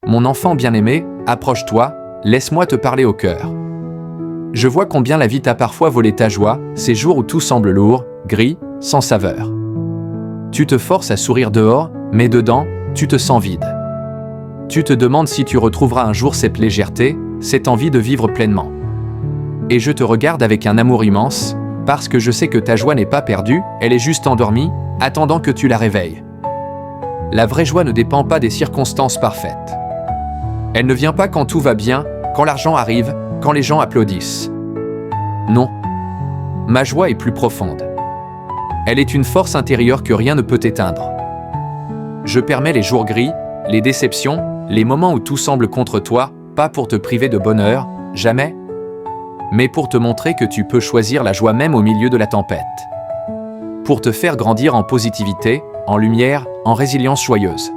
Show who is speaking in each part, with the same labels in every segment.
Speaker 1: Mon enfant bien-aimé, approche-toi, laisse-moi te parler au cœur. Je vois combien la vie t'a parfois volé ta joie, ces jours où tout semble lourd, gris, sans saveur. Tu te forces à sourire dehors, mais dedans, tu te sens vide. Tu te demandes si tu retrouveras un jour cette légèreté, cette envie de vivre pleinement. Et je te regarde avec un amour immense, parce que je sais que ta joie n'est pas perdue, elle est juste endormie, attendant que tu la réveilles. La vraie joie ne dépend pas des circonstances parfaites. Elle ne vient pas quand tout va bien, quand l'argent arrive, quand les gens applaudissent. Non. Ma joie est plus profonde. Elle est une force intérieure que rien ne peut éteindre. Je permets les jours gris, les déceptions, les moments où tout semble contre toi, pas pour te priver de bonheur, jamais, mais pour te montrer que tu peux choisir la joie même au milieu de la tempête. Pour te faire grandir en positivité, en lumière, en résilience joyeuse.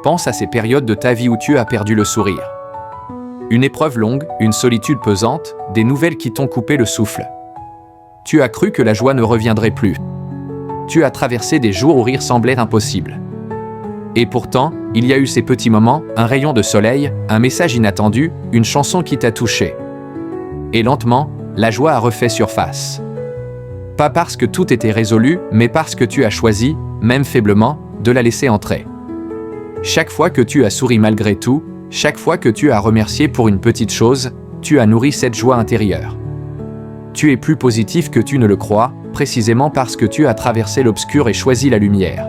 Speaker 1: Pense à ces périodes de ta vie où tu as perdu le sourire. Une épreuve longue, une solitude pesante, des nouvelles qui t'ont coupé le souffle. Tu as cru que la joie ne reviendrait plus. Tu as traversé des jours où rire semblait impossible. Et pourtant, il y a eu ces petits moments, un rayon de soleil, un message inattendu, une chanson qui t'a touché. Et lentement, la joie a refait surface. Pas parce que tout était résolu, mais parce que tu as choisi, même faiblement, de la laisser entrer. Chaque fois que tu as souri malgré tout, chaque fois que tu as remercié pour une petite chose, tu as nourri cette joie intérieure. Tu es plus positif que tu ne le crois, précisément parce que tu as traversé l'obscur et choisi la lumière.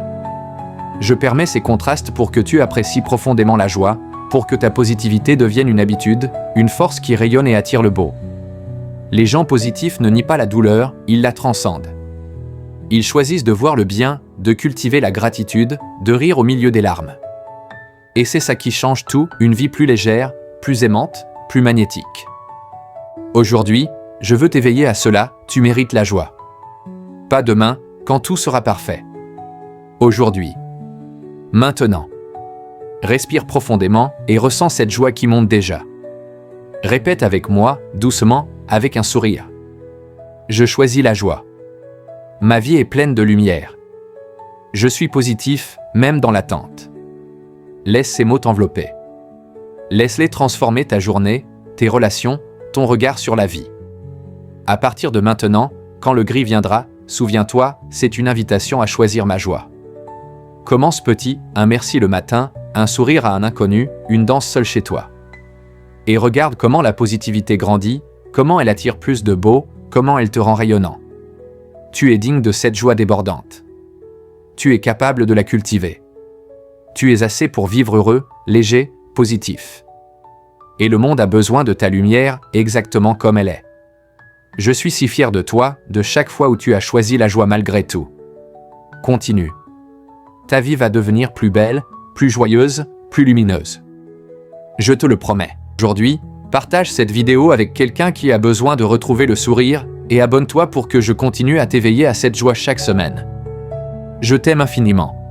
Speaker 1: Je permets ces contrastes pour que tu apprécies profondément la joie, pour que ta positivité devienne une habitude, une force qui rayonne et attire le beau. Les gens positifs ne nient pas la douleur, ils la transcendent. Ils choisissent de voir le bien, de cultiver la gratitude, de rire au milieu des larmes. Et c'est ça qui change tout, une vie plus légère, plus aimante, plus magnétique. Aujourd'hui, je veux t'éveiller à cela, tu mérites la joie. Pas demain, quand tout sera parfait. Aujourd'hui. Maintenant. Respire profondément et ressens cette joie qui monte déjà. Répète avec moi, doucement, avec un sourire. Je choisis la joie. Ma vie est pleine de lumière. Je suis positif, même dans l'attente. Laisse ces mots t'envelopper. Laisse-les transformer ta journée, tes relations, ton regard sur la vie. À partir de maintenant, quand le gris viendra, souviens-toi, c'est une invitation à choisir ma joie. Commence petit, un merci le matin, un sourire à un inconnu, une danse seule chez toi. Et regarde comment la positivité grandit, comment elle attire plus de beau, comment elle te rend rayonnant. Tu es digne de cette joie débordante. Tu es capable de la cultiver. Tu es assez pour vivre heureux, léger, positif. Et le monde a besoin de ta lumière exactement comme elle est. Je suis si fier de toi, de chaque fois où tu as choisi la joie malgré tout. Continue. Ta vie va devenir plus belle, plus joyeuse, plus lumineuse. Je te le promets. Aujourd'hui, partage cette vidéo avec quelqu'un qui a besoin de retrouver le sourire et abonne-toi pour que je continue à t'éveiller à cette joie chaque semaine. Je t'aime infiniment.